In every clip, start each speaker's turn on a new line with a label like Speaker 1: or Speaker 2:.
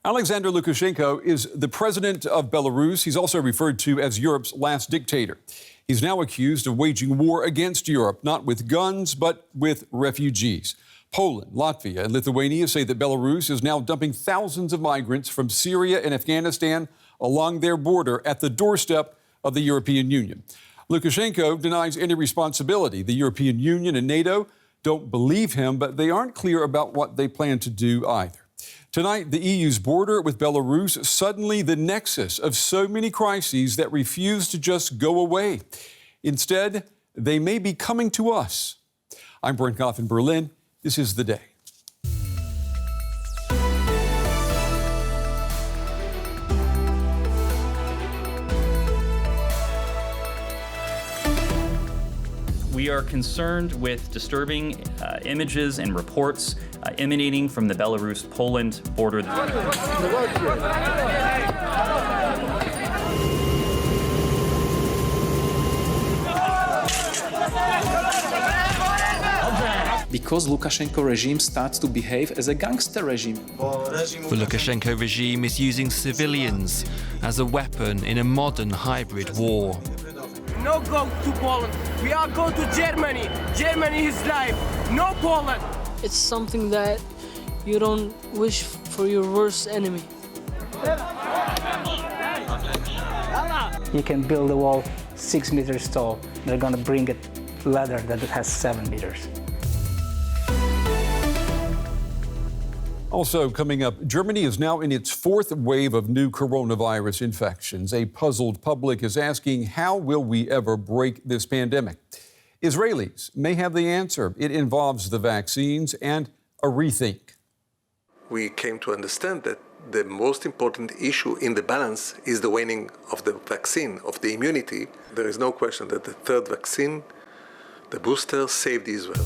Speaker 1: Alexander Lukashenko is the president of Belarus. He's also referred to as Europe's last dictator. He's now accused of waging war against Europe, not with guns, but with refugees. Poland, Latvia, and Lithuania say that Belarus is now dumping thousands of migrants from Syria and Afghanistan along their border at the doorstep of the European Union. Lukashenko denies any responsibility. The European Union and NATO don't believe him, but they aren't clear about what they plan to do either. Tonight, the EU's border with Belarus, suddenly the nexus of so many crises that refuse to just go away. Instead, they may be coming to us. I'm Brent Goff in Berlin. This is The Day.
Speaker 2: We are concerned with disturbing images and reports emanating from the Belarus-Poland border.
Speaker 3: Because Lukashenko regime starts to behave as a gangster regime.
Speaker 4: The Lukashenko regime is using civilians as a weapon in a modern hybrid war.
Speaker 5: No go to Poland. We are going to Germany. Germany is life. No Poland.
Speaker 6: It's something that you don't wish for your worst enemy.
Speaker 7: You can build a wall 6 meters tall. They're going to bring a ladder that has 7 meters.
Speaker 1: Also coming up, Germany is now in its fourth wave of new coronavirus infections. A puzzled public is asking, how will we ever break this pandemic? Israelis may have the answer. It involves the vaccines and a rethink.
Speaker 8: We came to understand that the most important issue in the balance is the waning of the vaccine, of the immunity. There is no question that the third vaccine, the booster, saved Israel.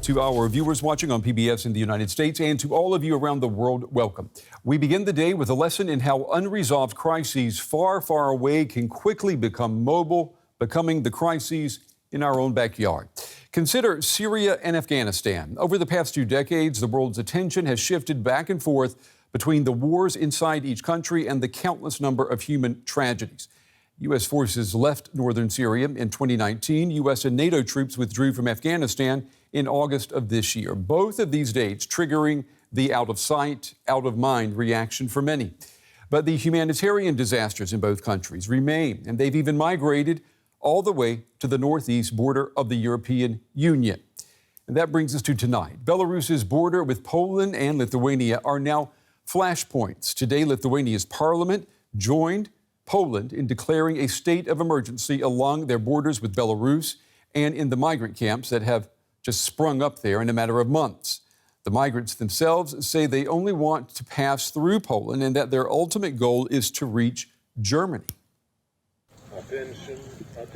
Speaker 1: To our viewers watching on PBS in the United States and to all of you around the world, welcome. We begin the day with a lesson in how unresolved crises far, far away can quickly become mobile, becoming the crises in our own backyard. Consider Syria and Afghanistan. Over the past 2 decades, the world's attention has shifted back and forth between the wars inside each country and the countless number of human tragedies. U.S. forces left northern Syria in 2019. U.S. and NATO troops withdrew from Afghanistan in August of this year. Both of these dates triggering the out of sight, out of mind reaction for many. But the humanitarian disasters in both countries remain, and they've even migrated all the way to the northeast border of the European Union. And that brings us to tonight. Belarus's border with Poland and Lithuania are now flashpoints. Today, Lithuania's parliament joined Poland in declaring a state of emergency along their borders with Belarus and in the migrant camps that have just sprung up there in a matter of months. The migrants themselves say they only want to pass through Poland and that their ultimate goal is to reach Germany.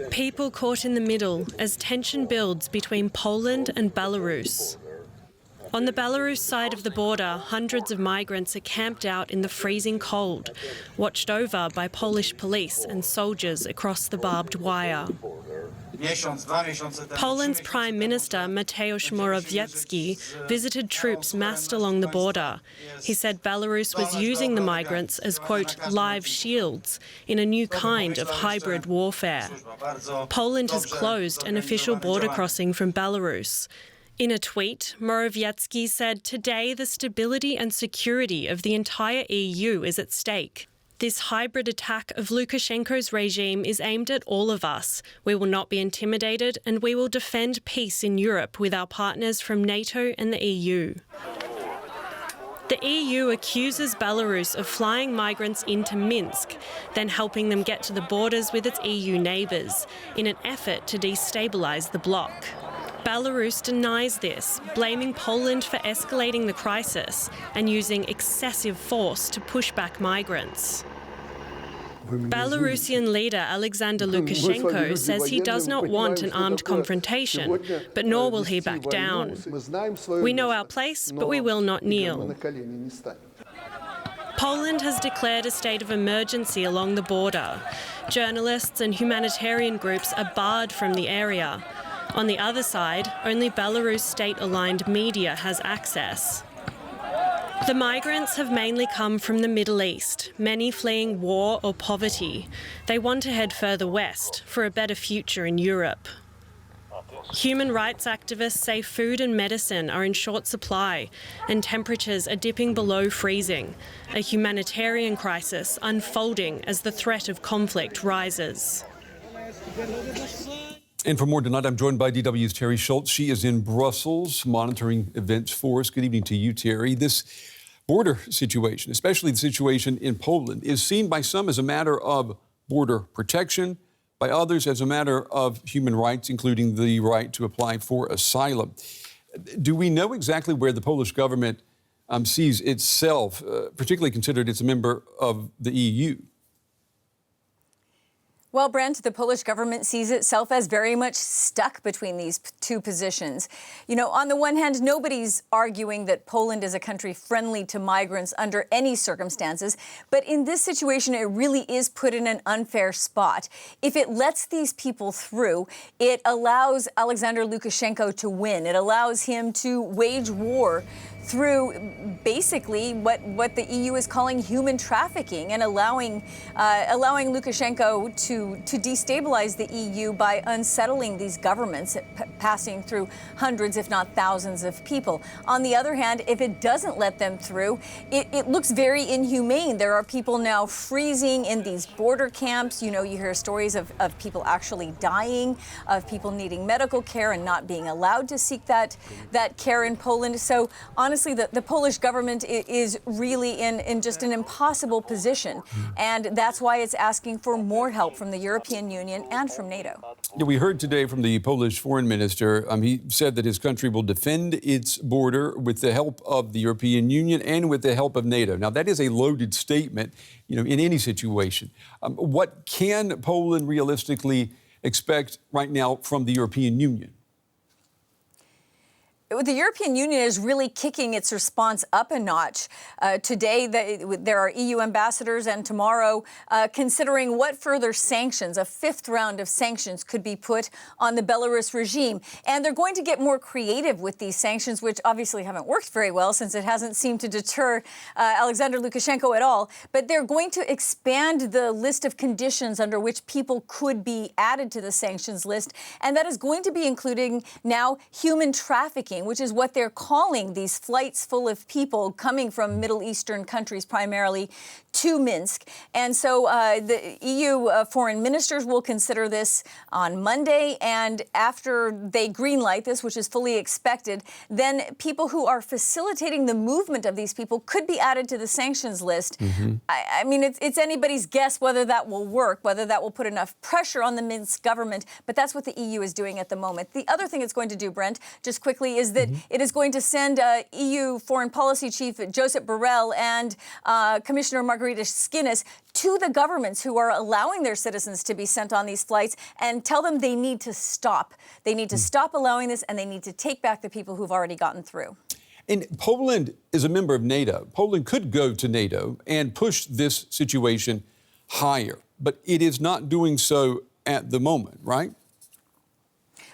Speaker 9: People caught in the middle as tension builds between Poland and Belarus. On the Belarus side of the border, hundreds of migrants are camped out in the freezing cold, watched over by Polish police and soldiers across the barbed wire. Poland's Prime Minister Mateusz Morawiecki visited troops massed along the border. He said Belarus was using the migrants as, quote, live shields in a new kind of hybrid warfare. Poland has closed an official border crossing from Belarus. In a tweet, Morawiecki said, "Today the stability and security of the entire EU is at stake. This hybrid attack of Lukashenko's regime is aimed at all of us. We will not be intimidated and we will defend peace in Europe with our partners from NATO and the EU." The EU accuses Belarus of flying migrants into Minsk, then helping them get to the borders with its EU neighbours in an effort to destabilise the bloc. Belarus denies this, blaming Poland for escalating the crisis and using excessive force to push back migrants. Belarusian leader Alexander Lukashenko says he does not want an armed confrontation, but nor will he back down. We know our place, but we will not kneel. Poland has declared a state of emergency along the border. Journalists and humanitarian groups are barred from the area. On the other side, only Belarus state-aligned media has access. The migrants have mainly come from the Middle East, many fleeing war or poverty. They want to head further west for a better future in Europe. Human rights activists say food and medicine are in short supply and temperatures are dipping below freezing, a humanitarian crisis unfolding as the threat of conflict rises.
Speaker 1: And for more tonight, I'm joined by DW's Terry Schultz. She is in Brussels monitoring events for us. Good evening to you, Terry. This border situation, especially the situation in Poland, is seen by some as a matter of border protection, by others as a matter of human rights, including the right to apply for asylum. Do we know exactly where the Polish government sees itself, particularly considered it's a member of the EU?
Speaker 10: Well, Brent, the Polish government sees itself as very much stuck between these two positions. You know, on the one hand, nobody's arguing that Poland is a country friendly to migrants under any circumstances. But in this situation, it really is put in an unfair spot. If it lets these people through, it allows Alexander Lukashenko to win. It allows him to wage war through basically what the EU is calling human trafficking and allowing Lukashenko to destabilize the EU by unsettling these governments, passing through hundreds, if not thousands of people. On the other hand, if it doesn't let them through, it looks very inhumane. There are people now freezing in these border camps. You know, you hear stories of people actually dying, of people needing medical care and not being allowed to seek that care in Poland. So honestly, the Polish government is really in just an impossible position. And that's why it's asking for more help from the European Union and from NATO.
Speaker 1: Yeah, we heard today from the Polish foreign minister. He said that his country will defend its border with the help of the European Union and with the help of NATO. Now, that is a loaded statement, you know, in any situation. What can Poland realistically expect right now from the European Union?
Speaker 10: The European Union is really kicking its response up a notch. Today, there are EU ambassadors, and tomorrow, considering what further sanctions, a fifth round of sanctions, could be put on the Belarus regime. And they're going to get more creative with these sanctions, which obviously haven't worked very well since it hasn't seemed to deter Alexander Lukashenko at all. But they're going to expand the list of conditions under which people could be added to the sanctions list. And that is going to be including now human trafficking, which is what they're calling these flights full of people coming from Middle Eastern countries primarily to Minsk. And so the EU foreign ministers will consider this on Monday. And after they greenlight this, which is fully expected, then people who are facilitating the movement of these people could be added to the sanctions list. I mean, it's anybody's guess whether that will work, whether that will put enough pressure on the Minsk government. But that's what the EU is doing at the moment. The other thing it's going to do, Brent, just quickly, is that it is going to send EU Foreign Policy Chief Josep Borrell and Commissioner Margarita Schinas to the governments who are allowing their citizens to be sent on these flights and tell them they need to stop. They need to stop allowing this, and they need to take back the people who've already gotten through.
Speaker 1: And Poland is a member of NATO. Poland could go to NATO and push this situation higher, but it is not doing so at the moment, right?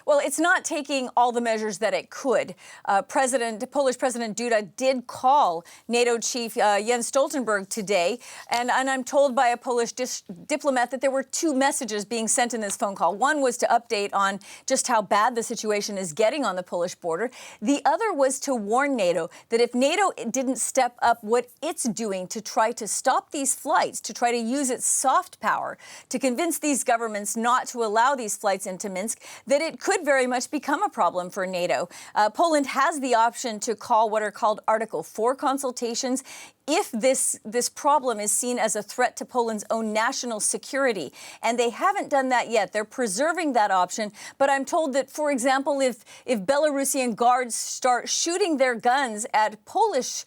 Speaker 10: Well, it's not taking all the measures that it could. Polish President Duda did call NATO chief Jens Stoltenberg today, and I'm told by a Polish diplomat that there were two messages being sent in this phone call. One was to update on just how bad the situation is getting on the Polish border. The other was to warn NATO that if NATO didn't step up what it's doing to try to stop these flights, to try to use its soft power to convince these governments not to allow these flights into Minsk, that it could very much become a problem for NATO. Poland has the option to call what are called Article 4 consultations if this problem is seen as a threat to Poland's own national security. And they haven't done that yet. They're preserving that option. But I'm told that, for example, if Belarusian guards start shooting their guns at Polish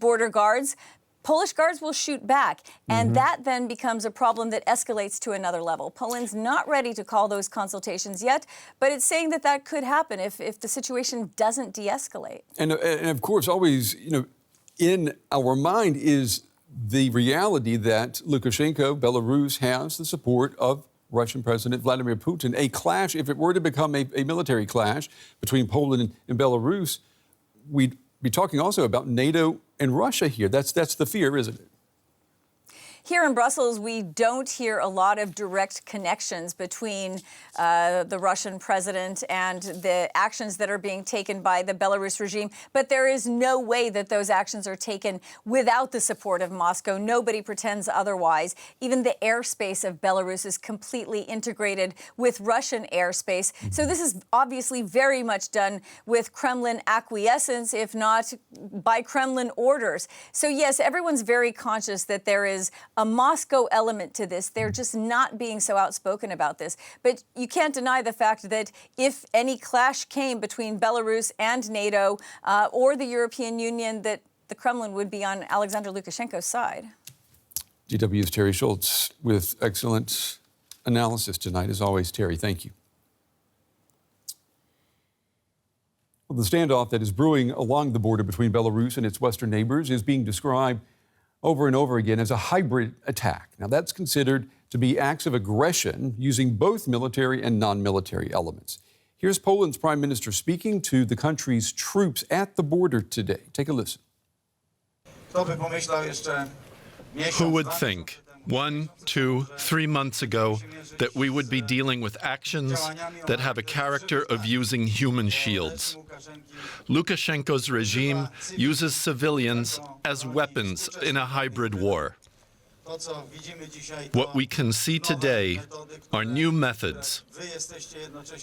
Speaker 10: border guards, Polish guards will shoot back, and that then becomes a problem that escalates to another level. Poland's not ready to call those consultations yet, but it's saying that that could happen if the situation doesn't de-escalate.
Speaker 1: And of course, always, you know, in our mind is the reality that Lukashenko, Belarus, has the support of Russian President Vladimir Putin. A clash, if it were to become a military clash between Poland and Belarus, we'd be talking also about NATO and Russia here. That's the fear, isn't it?
Speaker 10: Here in Brussels, we don't hear a lot of direct connections between the Russian president and the actions that are being taken by the Belarus regime. But there is no way that those actions are taken without the support of Moscow. Nobody pretends otherwise. Even the airspace of Belarus is completely integrated with Russian airspace. So this is obviously very much done with Kremlin acquiescence, if not by Kremlin orders. So yes, everyone's very conscious that there is a Moscow element to this. They're just not being so outspoken about this. But you can't deny the fact that if any clash came between Belarus and NATO or the European Union, that the Kremlin would be on Alexander Lukashenko's side.
Speaker 1: DW's Terry Schultz with excellent analysis tonight. As always, Terry, thank you. Well, the standoff that is brewing along the border between Belarus and its western neighbors is being described over and over again as a hybrid attack. Now, that's considered to be acts of aggression using both military and non-military elements. Here's Poland's Prime Minister speaking to the country's troops at the border today. Take a listen.
Speaker 11: Who would think 1, 2, 3 months ago that we would be dealing with actions that have a character of using human shields? Lukashenko's regime uses civilians as weapons in a hybrid war. What we can see today are new methods,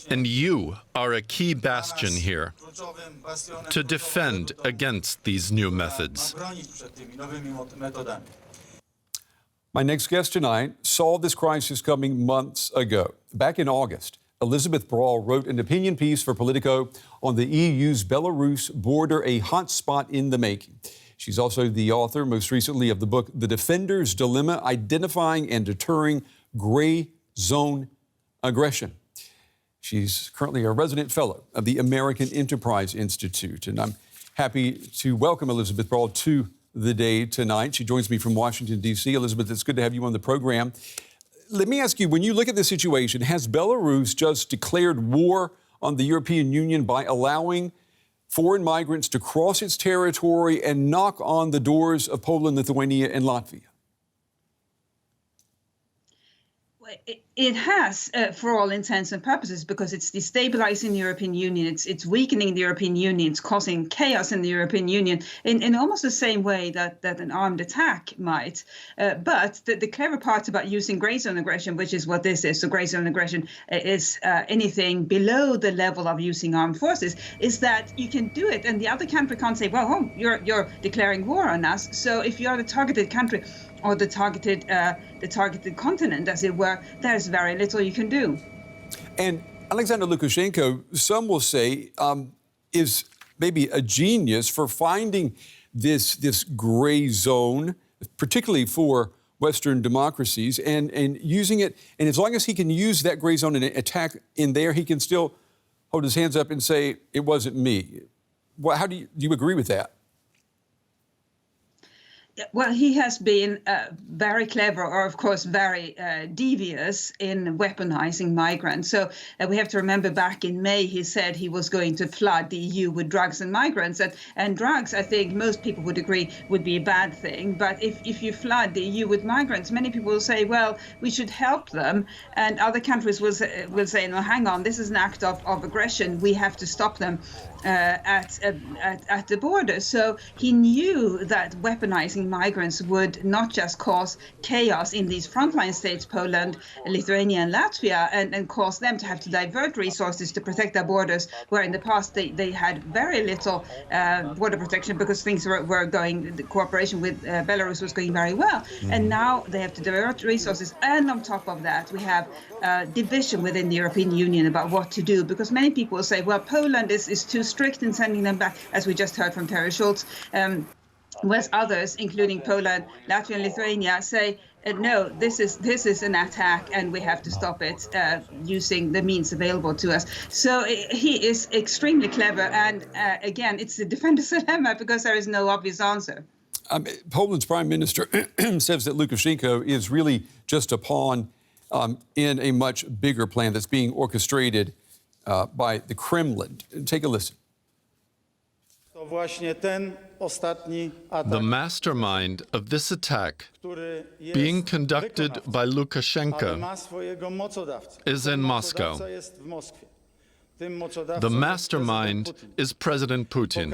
Speaker 11: and you are a key bastion here to defend against these new methods.
Speaker 1: My next guest tonight saw this crisis coming months ago. Back in August, Elizabeth Brawl wrote an opinion piece for Politico on the EU's Belarus border, a hot spot in the making. She's also the author, most recently, of the book The Defender's Dilemma: Identifying and Deterring Gray Zone Aggression. She's currently a resident fellow of the American Enterprise Institute, and I'm happy to welcome Elizabeth Brawl to the day tonight. She joins me from Washington, D.C. Elizabeth, it's good to have you on the program. Let me ask you, when you look at the situation, has Belarus just declared war on the European Union by allowing foreign migrants to cross its territory and knock on the doors of Poland, Lithuania, and Latvia?
Speaker 12: It has, for all intents and purposes, because it's destabilizing the European Union, it's weakening the European Union, it's causing chaos in the European Union in almost the same way that an armed attack might. But the clever part about using gray zone aggression, which is what this is, so gray zone aggression is anything below the level of using armed forces, is that you can do it, and the other country can't say, well, you're declaring war on us. So if you're the targeted country, or the targeted continent, as it were, there's very little you can do.
Speaker 1: And Alexander Lukashenko, some will say, is maybe a genius for finding this gray zone, particularly for Western democracies, and using it. And as long as he can use that gray zone and attack in there, he can still hold his hands up and say, it wasn't me. Well, how do you agree with that?
Speaker 12: Well, he has been very clever, or of course very devious in weaponizing migrants. So we have to remember back in May, he said he was going to flood the EU with drugs and migrants. And drugs, I think most people would agree, would be a bad thing. But if you flood the EU with migrants, many people will say, well, we should help them. And other countries will say, no, hang on, this is an act of aggression. We have to stop them at the border. So he knew that weaponizing migrants would not just cause chaos in these frontline states, Poland, Lithuania, and Latvia, and cause them to have to divert resources to protect their borders, where in the past they had very little border protection because things were going, the cooperation with Belarus was going very well. And now they have to divert resources. And on top of that, we have division within the European Union about what to do, because many people will say, well, Poland is too strict in sending them back, as we just heard from Terry Schultz. Whereas others, including Poland, Latvia, and Lithuania, say, no, this is an attack and we have to stop it using the means available to us. So he is extremely clever. And again, it's the defender's dilemma because there is no obvious answer.
Speaker 1: Poland's prime minister says that Lukashenko is really just a pawn in a much bigger plan that's being orchestrated by the Kremlin. Take a listen.
Speaker 11: The mastermind of this attack, being conducted by Lukashenko, is in Moscow. The mastermind is President Putin.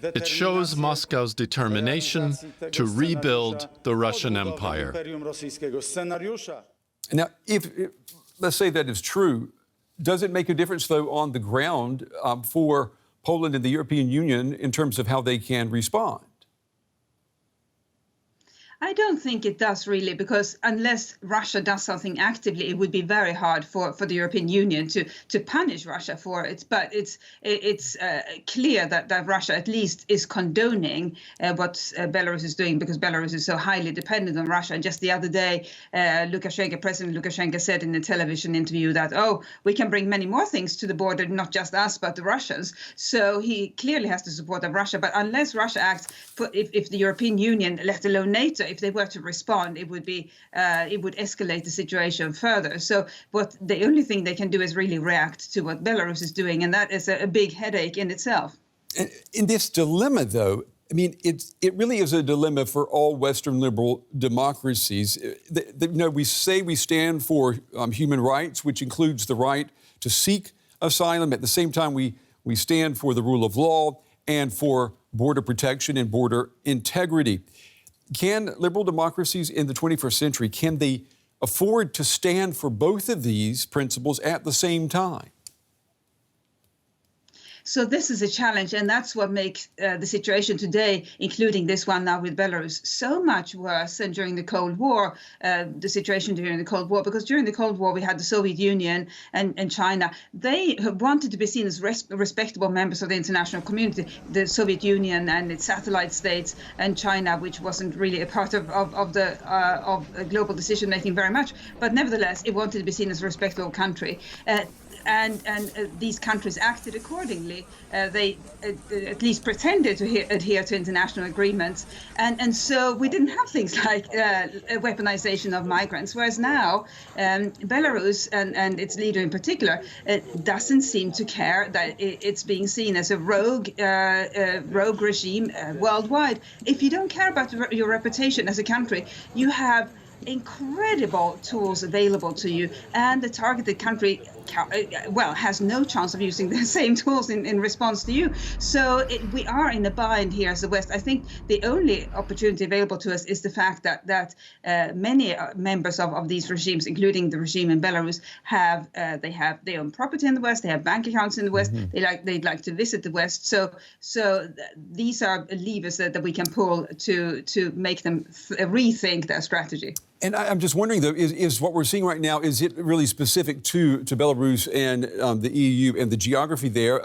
Speaker 11: It shows Moscow's determination to rebuild the Russian Empire.
Speaker 1: Now, if let's say that is true, does it make a difference, though, on the ground for Poland and the European Union in terms of how they can respond?
Speaker 12: I don't think it does really, because unless Russia does something actively, it would be very hard for the European Union to punish Russia for it. But it's clear that Russia at least is condoning what Belarus is doing, because Belarus is so highly dependent on Russia. And just the other day, President Lukashenko said in a television interview that, oh, we can bring many more things to the border, not just us, but the Russians. So he clearly has the support of Russia. But unless Russia acts, if the European Union, let alone NATO, if they were to respond, it would escalate the situation further. So the only thing they can do is really react to what Belarus is doing, and that is a big headache in itself.
Speaker 1: In this dilemma, though, I mean, it really is a dilemma for all Western liberal democracies. We say we stand for human rights, which includes the right to seek asylum. At the same time, we stand for the rule of law and for border protection and border integrity. Can liberal democracies in the 21st century, can they afford to stand for both of these principles at the same time?
Speaker 12: So this is a challenge, and that's what makes the situation today, including this one now with Belarus, so much worse than during the Cold War, the situation during the Cold War. Because during the Cold War, we had the Soviet Union and China. They wanted to be seen as respectable members of the international community, the Soviet Union and its satellite states, and China, which wasn't really a part of global decision-making very much. But nevertheless, it wanted to be seen as a respectable country. And these countries acted accordingly. They at least pretended to adhere to international agreements. And so we didn't have things like weaponization of migrants, whereas now Belarus and its leader in particular doesn't seem to care that it's being seen as a rogue regime worldwide. If you don't care about your reputation as a country, you have incredible tools available to you, and the targeted country has no chance of using the same tools in response to you. So we are in a bind here as the West. I think the only opportunity available to us is the fact that many members of these regimes, including the regime in Belarus, they own property in the West, they have bank accounts in the West, they'd like to visit the West. So these are levers that we can pull to make them rethink their strategy.
Speaker 1: And I'm just wondering, though, is what we're seeing right now, is it really specific to Belarus and the EU and the geography there?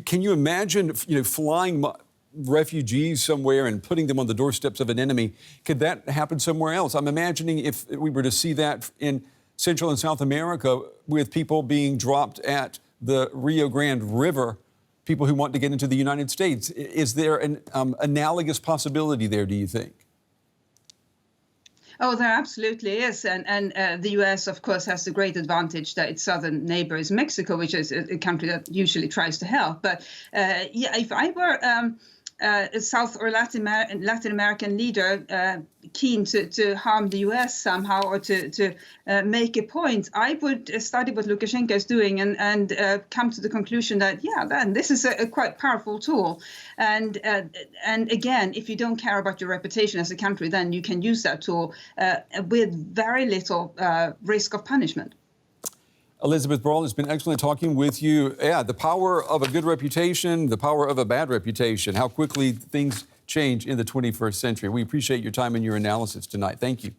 Speaker 1: Can you imagine, flying refugees somewhere and putting them on the doorsteps of an enemy? Could that happen somewhere else? I'm imagining if we were to see that in Central and South America with people being dropped at the Rio Grande River, people who want to get into the United States. Is there an analogous possibility there, do you think?
Speaker 12: Oh, there absolutely is. And the U.S., of course, has the great advantage that its southern neighbor is Mexico, which is a country that usually tries to help. But if I were a South or Latin American leader keen to harm the U.S. somehow or to make a point, I would study what Lukashenko is doing and come to the conclusion that, then this is a quite powerful tool. And again, if you don't care about your reputation as a country, then you can use that tool with very little risk of punishment.
Speaker 1: Elizabeth Brawl, it's been excellent talking with you. Yeah, the power of a good reputation, the power of a bad reputation, how quickly things change in the 21st century. We appreciate your time and your analysis tonight. Thank you.